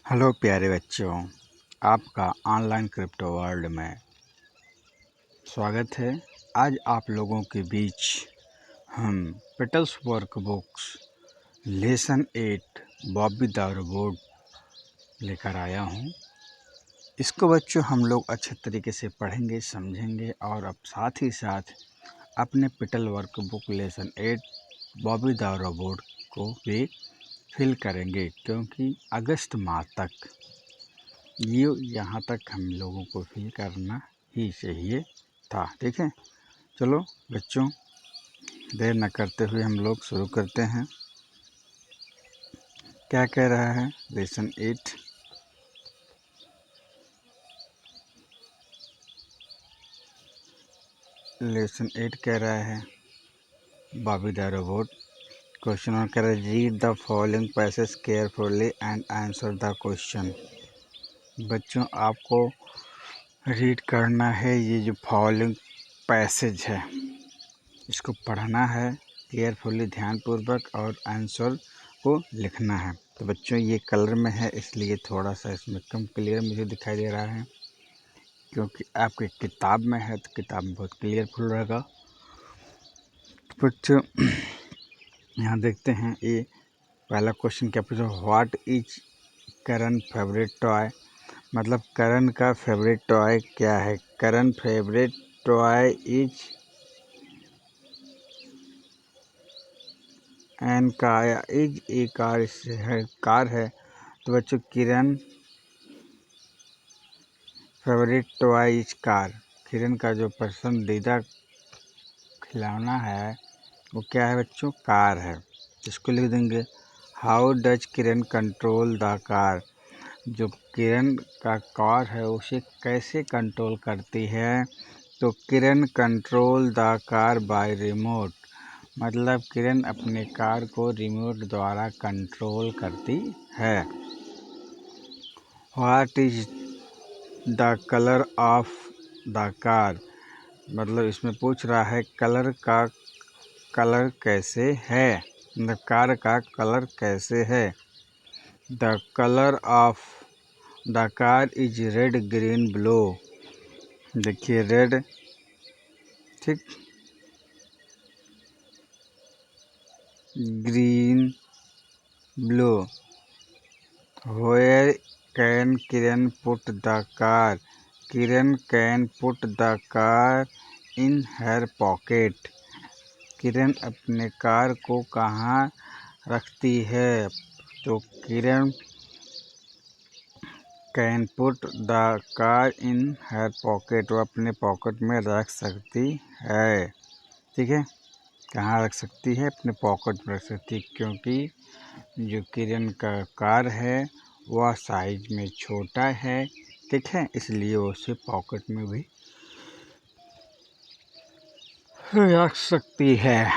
Hello प्यारे बच्चों, आपका ऑनलाइन क्रिप्टो वर्ल्ड में स्वागत है। आज आप लोगों के बीच हम petals workbooks lesson 8 Bobby the robot लेकर आया हूँ। इसको बच्चों हम लोग अच्छे तरीके से पढ़ेंगे, समझेंगे और अब साथ ही साथ अपने petal workbook lesson 8 Bobby the robot को भी फिल करेंगे, क्योंकि अगस्त माह तक ये यहाँ तक हम लोगों को फिल करना ही चाहिए था। ठीक है, चलो बच्चों देर न करते हुए हम लोग शुरू करते हैं। क्या कह रहा है लेसन 8? लेसन 8 कह रहा है बॉबी द रोबोट। क्वेश्चन और कह रहा है read the following passage carefully and answer the question. बच्चों आपको रीड करना है, ये जो फॉलोइंग पैसेज है इसको पढ़ना है केयरफुली, ध्यानपूर्वक, और आंसर को लिखना है। तो बच्चों ये कलर में है इसलिए थोड़ा सा इसमें कम क्लियर मुझे दिखाई दे रहा है, क्योंकि आपके किताब में है तो किताब में बहुत क्लियरफुल रहेगा। बच्चों यहाँ देखते हैं, ये पहला क्वेश्चन क्या पूछा, what is Karan favourite toy. मतलब करण का फेवरेट टॉय क्या है। Karan favourite toy is an car. Is a car है, कार है। तो बच्चों Kiran favourite toy is car. Kiran का जो पसंदीदा खिलौना है वो क्या है बच्चों, कार है। इसको लिख देंगे how does Kiran control the car. जो किरण का कार है उसे कैसे कंट्रोल करती है। तो Kiran control the car by remote. मतलब किरण अपने कार को रिमोट द्वारा कंट्रोल करती है। What is the colour of the car. मतलब इसमें पूछ रहा है कलर का कलर कैसे है, मतलब कार का कलर कैसे है। The colour of the car is red green blue. देखिए रेड, ठीक, green, blue. Where can Kiran put the car. Kiran can put the car in her pocket. Kiran अपने कार को कहाँ रखती है। तो Kiran can put the car in her pocket. वो अपने पॉकेट में रख सकती है। ठीक है, कहाँ रख सकती है, अपने पॉकेट में रख सकती है, क्योंकि जो किरण का कार है वह साइज में छोटा है। ठीक है, इसलिए वो उसे पॉकेट में भी रख सकती है।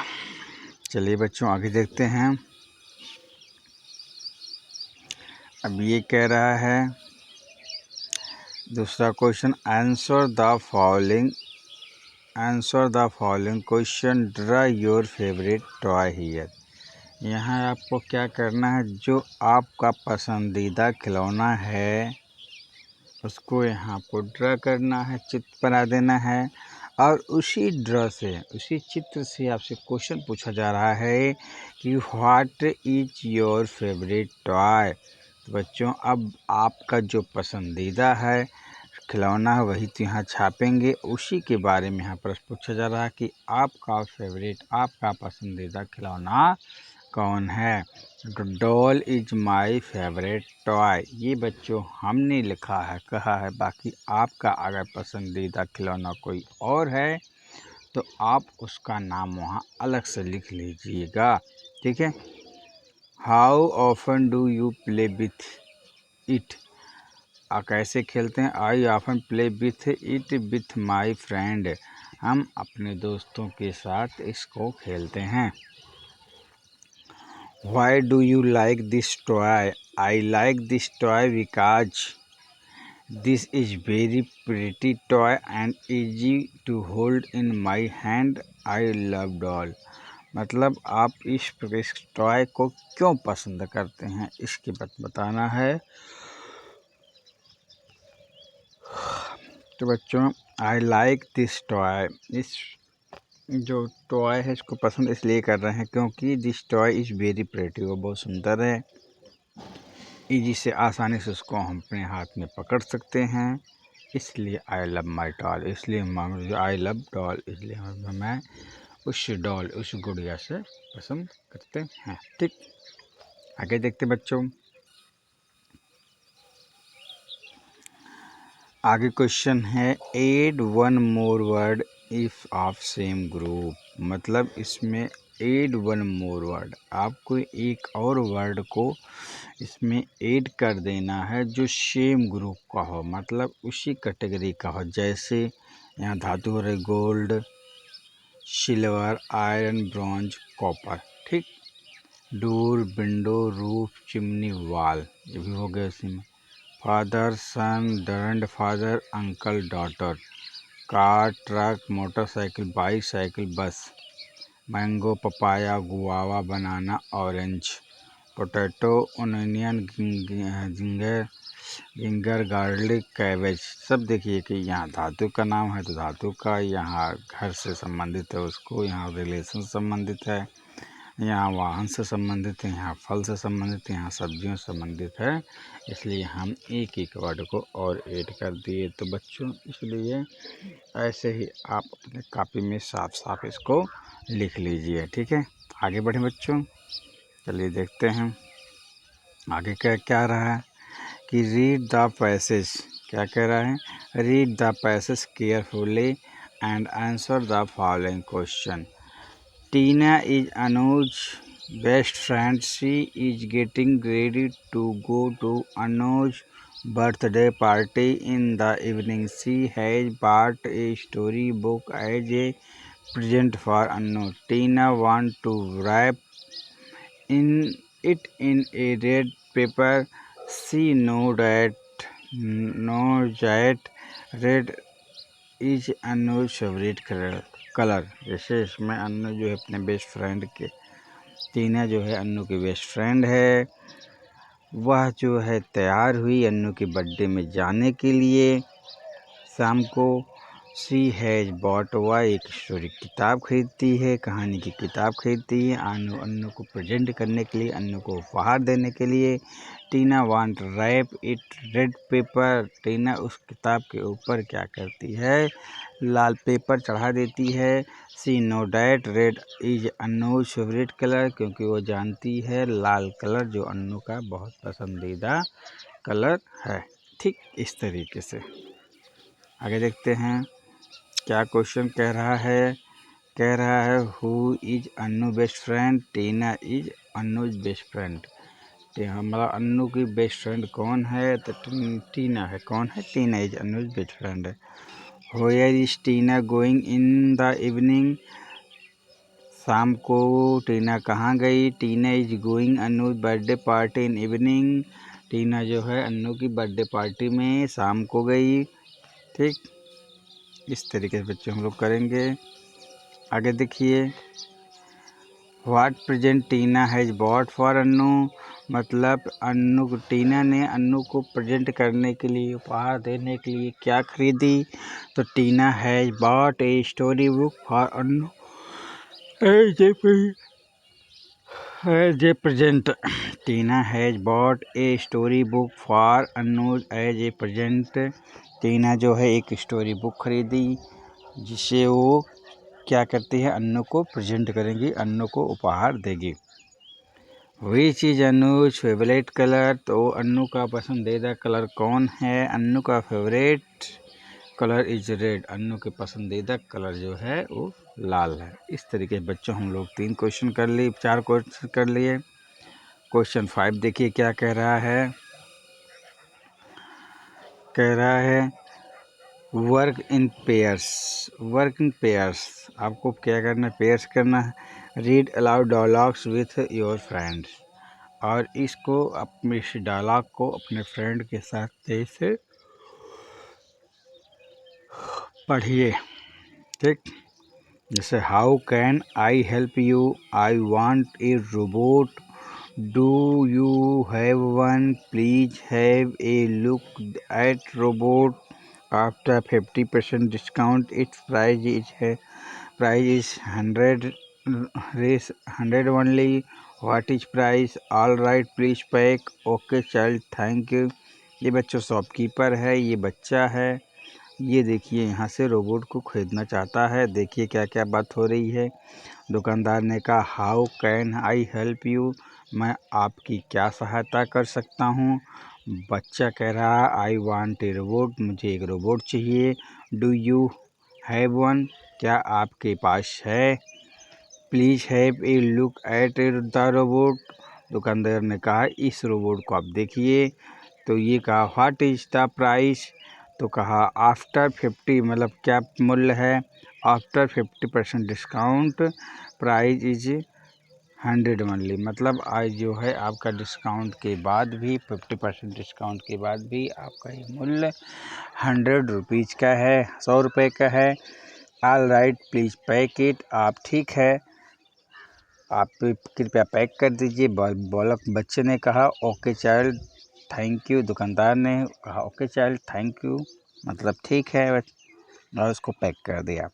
चलिए बच्चों आगे देखते हैं। अब ये कह रहा है दूसरा question, answer the following question, draw your favourite toy here. यहाँ आपको क्या करना है, जो आपका पसंदीदा खिलौना है उसको यहाँ आपको ड्रा करना है, चित्र बना देना है। और उसी चित्र से आपसे क्वेश्चन पूछा जा रहा है कि what is your favourite toy. तो बच्चों अब आपका जो पसंदीदा है खिलौना है वही तो यहाँ छापेंगे, उसी के बारे में यहाँ प्रश्न पूछा जा रहा है कि आपका फेवरेट, आपका पसंदीदा खिलौना कौन है। Doll is my favourite toy. ये बच्चों हमने लिखा है, कहा है, बाकी आपका अगर पसंदीदा खिलौना कोई और है तो आप उसका नाम वहाँ अलग से लिख लीजिएगा। ठीक है। How often do you play with it. कैसे खेलते हैं। I often play with it with my friend. हम अपने दोस्तों के साथ इसको खेलते हैं। Why do you like this toy? I like this toy because this is very pretty toy and easy to hold in my hand. I love doll. मतलब आप इस टॉय को क्यों पसंद करते हैं इसकी बात बताना है। तो बच्चों आई लाइक दिस टॉय, इस जो टॉय है इसको पसंद इसलिए कर रहे हैं क्योंकि this toy is very pretty, वो बहुत सुंदर है। इजी से आसानी से उसको हम अपने हाथ में पकड़ सकते हैं, इसलिए आई लव माई डॉल, इसलिए आई लव डॉल, इसलिए मैं उस डॉल उस गुड़िया से पसंद करते हैं। ठीक, आगे देखते बच्चों। आगे क्वेश्चन है add one more word if of same group, मतलब इसमें एड वन मोर वर्ड, आपको एक और वर्ड को इसमें ऐड कर देना है जो सेम ग्रुप का हो, मतलब उसी कैटेगरी का हो। जैसे यहाँ धातु है gold, silver, iron, bronze, copper. ठीक, door, window, roof, chimney, wall, ये भी हो गया इसी में। Father, son, grandfather, uncle, daughter, car, truck, motorcycle, bicycle, bus, mango, papaya, guava, banana, orange, potato, onion, ginger, garlic, cabbage. सब देखिए कि यहाँ धातु का नाम है तो धातु का, यहाँ घर से संबंधित है उसको, यहाँ रिलेशन संबंधित है, यहाँ वाहन से संबंधित है, यहाँ फल से संबंधित है, यहाँ सब्जियों से संबंधित है, इसलिए हम एक एक वर्ड को और ऐड कर दिए। तो बच्चों इसलिए ऐसे ही आप अपने कॉपी में साफ साफ इसको लिख लीजिए। ठीक है, आगे बढ़े बच्चों, चलिए देखते हैं आगे क्या क्या रहा है कि रीड द पैसेज, क्या कह रहा है, read the passage carefully and answer the following question. Tina is Anuj best friend, she is getting ready to go to Anuj birthday party in the evening. She has bought a story book as a present for Anu. Tina wants to wrap it in a red paper. She knows that red is Anu's favorite color. जैसे इसमें अन्नू जो है अपने best friend के, टीना जो है अन्नू की best friend है, वह जो है तैयार हुई अन्नू के बर्थडे में जाने के लिए शाम को। शी हैज़ बॉट, वह एक स्टोरी किताब खरीदती है, कहानी की किताब खरीदती है अन्नू को प्रेजेंट करने के लिए, अन्नू को उपहार देने के लिए। Tina want wrap it red paper, Tina उस किताब के ऊपर क्या करती है, लाल पेपर चढ़ा देती है। See no that red is Annu favourite colour, क्योंकि वो जानती है लाल कलर जो अन्नू का बहुत पसंदीदा कलर है। ठीक इस तरीके से आगे देखते हैं क्या क्वेश्चन कह रहा है। कह रहा है who is Annu best friend, Tina is Annu's best friend. हमारा अन्नू की बेस्ट फ्रेंड कौन है, तो टीना है। कौन है, Tina is Annu's best friend है। Where is Tina going in the evening, शाम को टीना कहाँ गई, Tina is going Annu's birthday party in evening, Tina जो है अन्नू की बर्थडे पार्टी में शाम को गई। ठीक, इस तरीके से बच्चों हम लोग करेंगे। आगे देखिए, what present Tina has bot for Annu, मतलब अन्नू को, टीना ने अन्नू को प्रेजेंट करने के लिए, उपहार देने के लिए क्या खरीदी, तो Tina has bought a story book for Annu as a present. Tina has bought a story book for Annu as a present, Tina जो है एक स्टोरी बुक खरीदी जिसे वो क्या करती है, अन्नू को प्रेजेंट करेंगी, अन्नू को उपहार देगी। विच इज अन्नूज फेवरेट कलर, तो अन्नू का पसंदीदा कलर कौन है, अन्नू का favourite colour is red, Annu के पसंदीदा कलर जो है वो लाल है। इस तरीके से बच्चों हम लोग 3 क्वेश्चन कर लिए, 4 क्वेश्चन कर लिए। क्वेश्चन 5 देखिए क्या कह रहा है। कह रहा है work in pairs, work in pairs, आपको क्या करना है, पेयर्स करना है। Read aloud dialogues with your friends, और इसको अपने इस डायलॉग को अपने फ्रेंड के साथ जैसे पढ़िए। ठीक, जैसे how can I help you, I want a robot, do you have one, please have a look at robot, after 50% discount it's price is 100 only. What is price? All right please pack. Okay child thank you. ये बच्चों shopkeeper है, ये बच्चा है। ये देखिए यहाँ से रोबोट को खरीदना चाहता है। देखिए क्या क्या बात हो रही है। दुकानदार ने कहा how can I help you? मैं आपकी क्या सहायता कर सकता हूँ? बच्चा कह रहा आई वांट ए रोबोट, मुझे एक रोबोट चाहिए। Do you have one? क्या आपके पास है? Please have a look at the robot. दुकानदार ने कहा इस रोबोट को आप देखिए। तो ये कहा व्हाट इज़ द प्राइस? तो कहा आफ्टर 50, मतलब क्या मूल्य है? After 50% discount price is 100 only. मतलब आज जो है आपका डिस्काउंट के बाद भी 50% डिस्काउंट के बाद भी आपका ये मूल्य 100 रुपीज़ का है, 100 रुपये का है। All right please pack it. आप ठीक है, आप कृपया पैक कर दीजिए। बालक बच्चे ने कहा ओके चाइल्ड थैंक यू। दुकानदार ने कहा ओके चाइल्ड थैंक यू, मतलब ठीक है, और उसको पैक कर दिया।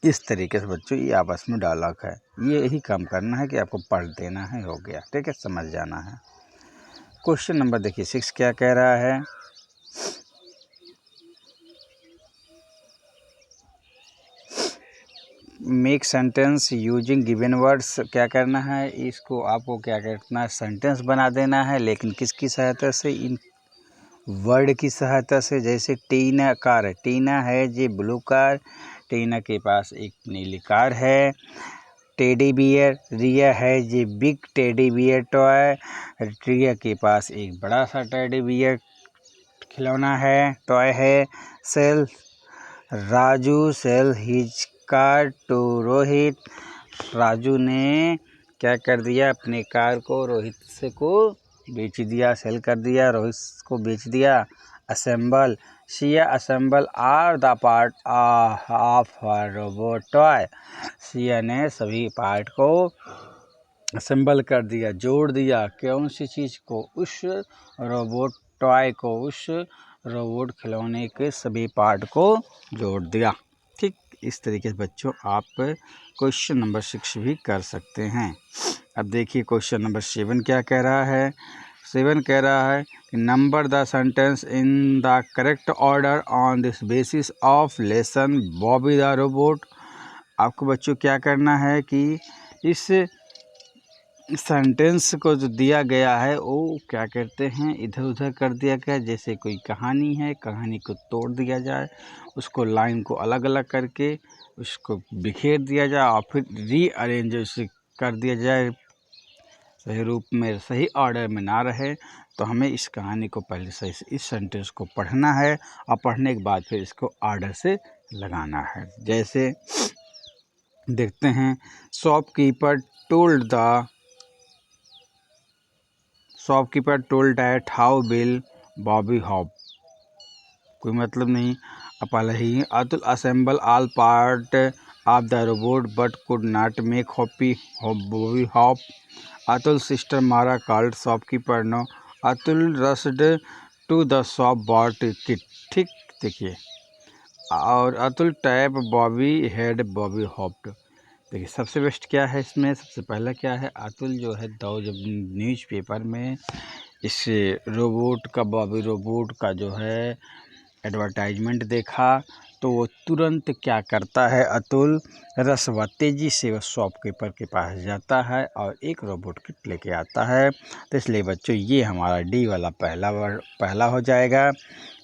इस तरीके से बच्चों ये आपस में डायलॉग है। ये यही काम करना है कि आपको पढ़ देना है, हो गया, ठीक है, समझ जाना है। क्वेश्चन नंबर देखिए 6 क्या कह रहा है। Make sentence using given words. क्या करना है, इसको आपको क्या करना है, सेंटेंस बना देना है, लेकिन किसकी सहायता से? इन वर्ड की सहायता से। जैसे टीना कार है, टीना है जी ब्लू कार, टीना के पास एक नीली कार है। टेडी बियर, रिया है जी बिग टेडी बियर टॉय, रिया के पास एक बड़ा सा टेडी बियर खिलौना है, टॉय है। Sell Raju sell his car to Rohit, Raju ने क्या कर दिया, अपनी कार को रोहित से को बेच दिया, सेल कर दिया, रोहित को बेच दिया। Assemble Siya assemble are the part of robot toy, Siya ने सभी पार्ट को असेंबल कर दिया, जोड़ दिया। कौन सी चीज़ को? उस रोबोट टॉय को, उस रोबोट खिलौने के सभी पार्ट को जोड़ दिया। ठीक इस तरीके से बच्चों आप क्वेश्चन नंबर 6 भी कर सकते हैं। अब देखिए क्वेश्चन नंबर 7 क्या कह रहा है। 7 कह रहा है कि number the sentence in the correct order on this basis of lesson Bobby the robot. आपको बच्चों क्या करना है कि इस सेंटेंस को जो दिया गया है वो क्या कहते हैं, इधर उधर कर दिया गया। जैसे कोई कहानी है, कहानी को तोड़ दिया जाए, उसको लाइन को अलग अलग करके उसको बिखेर दिया जाए और फिर रीअरेंज उसे कर दिया जाए, सही रूप में, सही ऑर्डर में ना रहे। तो हमें इस कहानी को पहले सही से इस सेंटेंस को पढ़ना है और पढ़ने के बाद फिर इसको ऑर्डर से लगाना है। जैसे देखते हैं, shopkeeper told that how will Bobby hop. कोई मतलब नहीं। अब पहले ही Atul assemble all part of the robot but could not make Bobby hop. Atul sister Mala called shopkeeper no, Atul rushed to the shop bought kit. ठीक देखिए, और Atul tap Bobby head Bobby hopped. देखिए सबसे बेस्ट क्या है इसमें, सबसे पहला क्या है, अतुल जो है तो जब न्यूज़पेपर में इस रोबोट का, बॉबी रोबोट का जो है एडवर्टाइजमेंट देखा तो वो तुरंत क्या करता है, अतुल रसवा तेज़ी से वो शॉपकीपर के पास जाता है और एक रोबोट किट लेके आता है। तो इसलिए बच्चों ये हमारा डी वाला पहला हो जाएगा।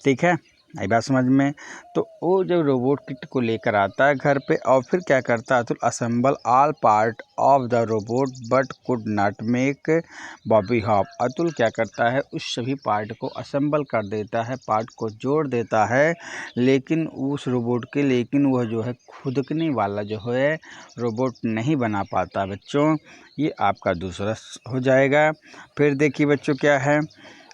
ठीक है, आई बात समझ में। तो वो जब रोबोट किट को लेकर आता है घर पे और फिर क्या करता है, Atul assemble all part of the robot but could not make Bobby hop. Atul क्या करता है, उस सभी पार्ट को असेंबल कर देता है, पार्ट को जोड़ देता है, लेकिन उस रोबोट के, लेकिन वह जो है खुदकने वाला जो है रोबोट नहीं बना पाता। बच्चों ये आपका दूसरा हो जाएगा। फिर देखिए बच्चों क्या है,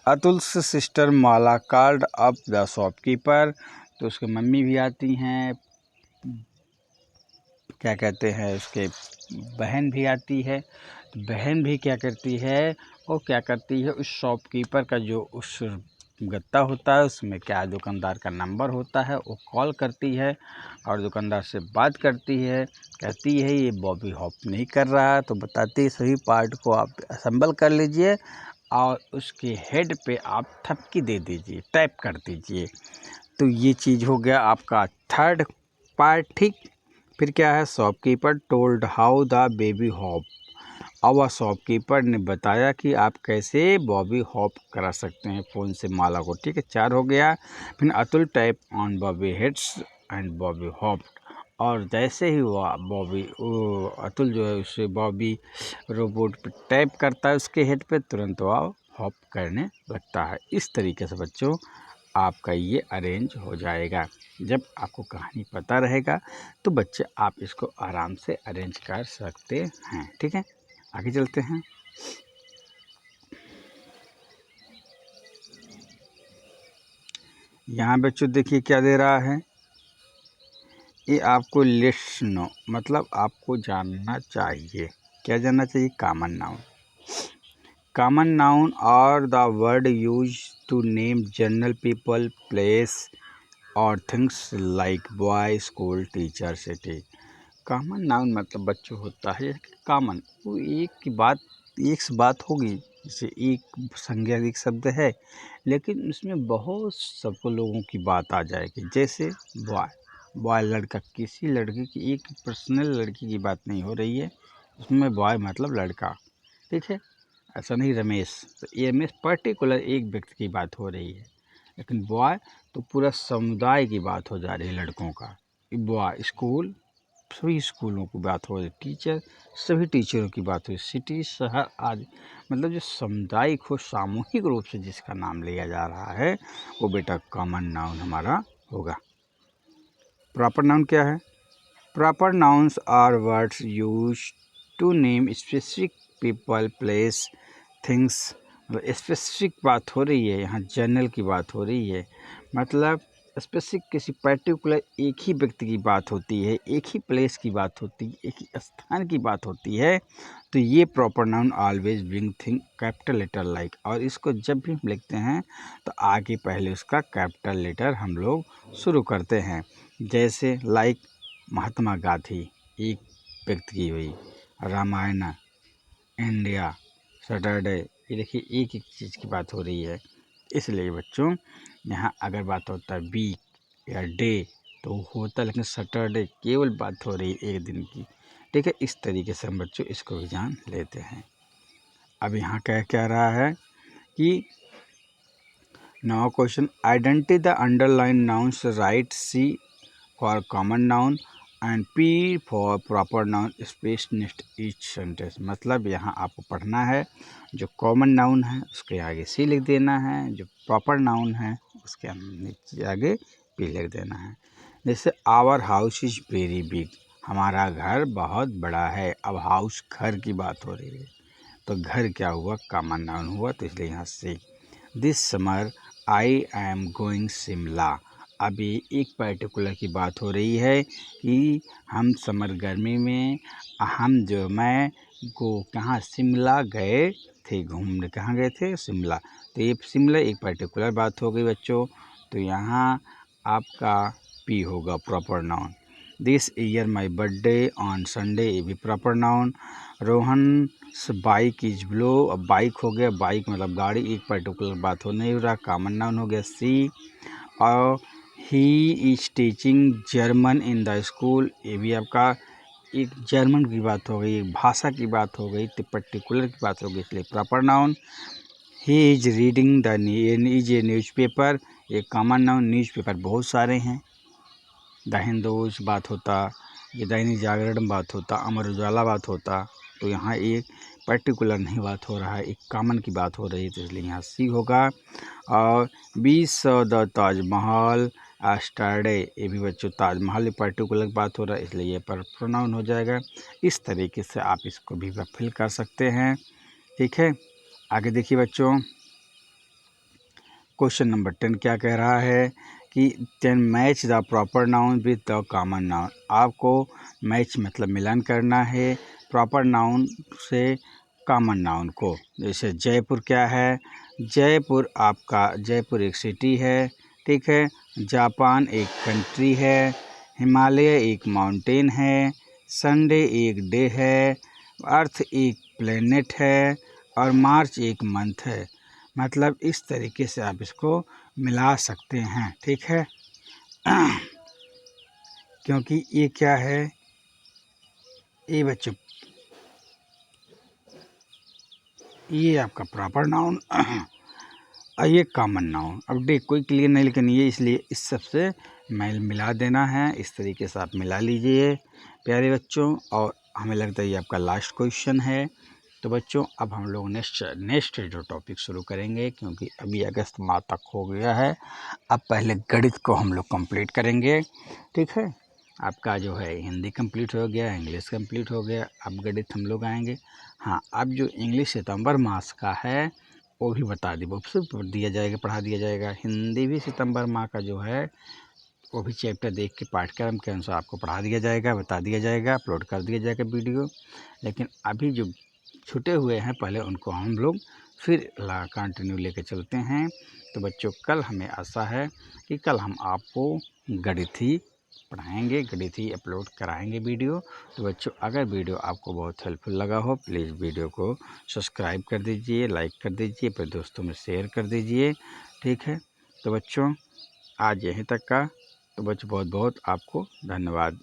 Atul's sister Mala called up the shopkeeper. तो उसके मम्मी भी आती हैं, क्या कहते हैं, उसके बहन भी आती है। तो बहन भी क्या करती है, वो क्या करती है, उस शॉपकीपर का जो उस गत्ता होता है, उसमें क्या दुकानदार का नंबर होता है, वो कॉल करती है और दुकानदार से बात करती है, कहती है ये बॉबी हॉप नहीं कर रहा है, तो बताती है सभी पार्ट को आप असेंबल कर लीजिए और उसके हेड पे आप थपकी दे दीजिए, टैप कर दीजिए। तो ये चीज़ हो गया आपका थर्ड पार्ट, ठीक। फिर क्या है, shopkeeper told how the baby hop. अब वह शॉपकीपर ने बताया कि आप कैसे बॉबी हॉप करा सकते हैं फ़ोन से माला को, ठीक है, 4 हो गया। फिर Atul tap on Bobby heads and Bobby hop, और जैसे ही वह अतुल जो है उसे बॉबी रोबोट पे टैप करता है उसके हेड पे, तुरंत वह हॉप करने लगता है। इस तरीके से बच्चों आपका ये अरेंज हो जाएगा। जब आपको कहानी पता रहेगा तो बच्चे आप इसको आराम से अरेंज कर सकते हैं, ठीक है। आगे चलते हैं। यहाँ बच्चों देखिए क्या दे रहा है, ये आपको लेट्स नो मतलब आपको जानना चाहिए। क्या जानना चाहिए, common noun. Common noun are the word use to name general people, place और things like boy, school, teacher, city. Common noun मतलब बच्चों होता है कॉमन, वो एक से बात होगी, जैसे एक संज्ञा एक शब्द है लेकिन उसमें बहुत सबको लोगों की बात आ जाएगी। जैसे बॉय लड़का, किसी लड़के की एक पर्सनल लड़की की बात नहीं हो रही है, उसमें बॉय मतलब लड़का, ठीक है। ऐसा नहीं रमेश, तो ये रमेश पर्टिकुलर एक व्यक्ति की बात हो रही है, लेकिन बॉय तो पूरा समुदाय की बात हो जा रही है लड़कों का। बॉय स्कूल, सभी स्कूलों की बात हो रही, टीचर, सभी टीचरों की बात हुई, सिटी, शहर आदि, मतलब जो सामुदायिक हो, सामूहिक रूप से जिसका नाम लिया जा रहा है वो बेटा कॉमन नाउन हमारा होगा। प्रॉपर नाउन क्या है, proper nouns are words used to name specific people, place, things. Specific बात हो रही है, यहाँ जनरल की बात हो रही है, मतलब स्पेसिफिक किसी पर्टिकुलर एक ही व्यक्ति की बात होती है, एक ही प्लेस की बात होती है, एक ही स्थान की बात होती है, तो ये proper noun always bring thing capital letter like, और इसको जब भी हम लिखते हैं तो आगे पहले उसका कैपिटल लेटर हम लोग शुरू करते हैं। जैसे लाइक महात्मा गांधी एक व्यक्ति की हुई, रामायण, इंडिया, सैटरडे, ये देखिए एक एक चीज़ की बात हो रही है। इसलिए बच्चों यहाँ अगर बात होता है वीक या डे तो होता, लेकिन सैटरडे केवल बात हो रही है एक दिन की, ठीक है। इस तरीके से हम बच्चों इसको भी जान लेते हैं। अब यहाँ कह रहा है कि now question, identify the underline nouns, write C for common noun and P for proper noun, space next each sentence. मतलब यहाँ आपको पढ़ना है, जो कॉमन नाउन है उसके आगे सी लिख देना है, जो प्रॉपर नाउन है उसके नीचे आगे पी लिख देना है। जैसे our house is very big, हमारा घर बहुत बड़ा है। अब हाउस घर की बात हो रही है, तो घर क्या हुआ, कॉमन नाउन हुआ, तो इसलिए यहाँ से। This summer I am going Shimla, अभी एक पर्टिकुलर की बात हो रही है कि हम समर गर्मी में मैं कहाँ शिमला गए थे घूमने, कहाँ गए थे, शिमला। तो ये शिमला एक पर्टिकुलर बात हो गई बच्चों, तो यहाँ आपका पी होगा proper noun. This year my birthday on Sunday, ये भी proper noun. Rohan bike is blow, अब बाइक हो गया, बाइक मतलब गाड़ी, एक पर्टिकुलर बात हो नहीं रहा, कॉमन नाउन हो गया सी। और he is teaching German in the school, ये भी आपका एक जर्मन की बात हो गई, एक भाषा की बात हो गई, तो पर्टिकुलर की बात हो गई, इसलिए proper noun. He is reading the is a newspaper, एक कॉमन नाउन, न्यूज़पेपर बहुत सारे हैं, द हिंदूज बात होता, ये दैनिक जागरण बात होता, अमर उजाला बात होता, तो यहाँ एक पर्टिकुलर नहीं बात हो रहा है, एक कॉमन की बात हो रही है, तो इसलिए यहाँ सी होगा। और we saw the Taj Mahal yesterday, ये भी बच्चों ताजमहल एक पर्टिकुलर बात हो रहा है, इसलिए ये पर प्रोनाउन हो जाएगा। इस तरीके से आप इसको भी फिल कर सकते हैं, ठीक है। आगे देखिए बच्चों, क्वेश्चन नंबर 10 क्या कह रहा है कि 10 match the proper noun with the common noun, आपको मैच मतलब मिलान करना है प्रॉपर नाउन से कॉमन नाउन को। जैसे जयपुर क्या है, जयपुर एक सिटी है, ठीक है। जापान एक कंट्री है, हिमालय एक माउंटेन है, संडे एक डे है, अर्थ एक प्लेनेट है और मार्च एक मंथ है। मतलब इस तरीके से आप इसको मिला सकते हैं, ठीक है। क्योंकि ये क्या है, ये बच्चों ये आपका प्रॉपर नाउन और ये कॉमन नाउन। अब डे कोई क्लियर नहीं, लेकिन ये इसलिए इस सबसे मिला देना है। इस तरीके से आप मिला लीजिए प्यारे बच्चों। और हमें लगता है ये आपका लास्ट क्वेश्चन है। तो बच्चों अब हम लोग नेक्स्ट जो टॉपिक शुरू करेंगे, क्योंकि अभी अगस्त माह तक हो गया है। अब पहले गणित को हम लोग कंप्लीट करेंगे, ठीक है। आपका जो है हिंदी कंप्लीट हो गया, इंग्लिश कंप्लीट हो गया, अब गणित हम लोग आएंगे। हाँ, अब जो इंग्लिश सितंबर मास का है वो भी बता दी, वो सिर्फ दिया जाएगा, पढ़ा दिया जाएगा। हिंदी भी सितंबर माह का जो है वो भी चैप्टर देख के पाठ्यक्रम के अनुसार आपको पढ़ा दिया जाएगा, बता दिया जाएगा, अपलोड कर दिया जाएगा वीडियो। लेकिन अभी जो छूटे हुए हैं पहले उनको हम लोग फिर कंटिन्यू लेके चलते हैं। तो बच्चों कल हमें आशा है कि कल हम आपको गणित ही पढ़ाएंगे, गणित ही अपलोड कराएंगे वीडियो। तो बच्चों अगर वीडियो आपको बहुत हेल्पफुल लगा हो, प्लीज़ वीडियो को सब्सक्राइब कर दीजिए, लाइक कर दीजिए, अपने दोस्तों में शेयर कर दीजिए, ठीक है। तो बच्चों आज यहीं तक का। तो बच्चों बहुत बहुत आपको धन्यवाद।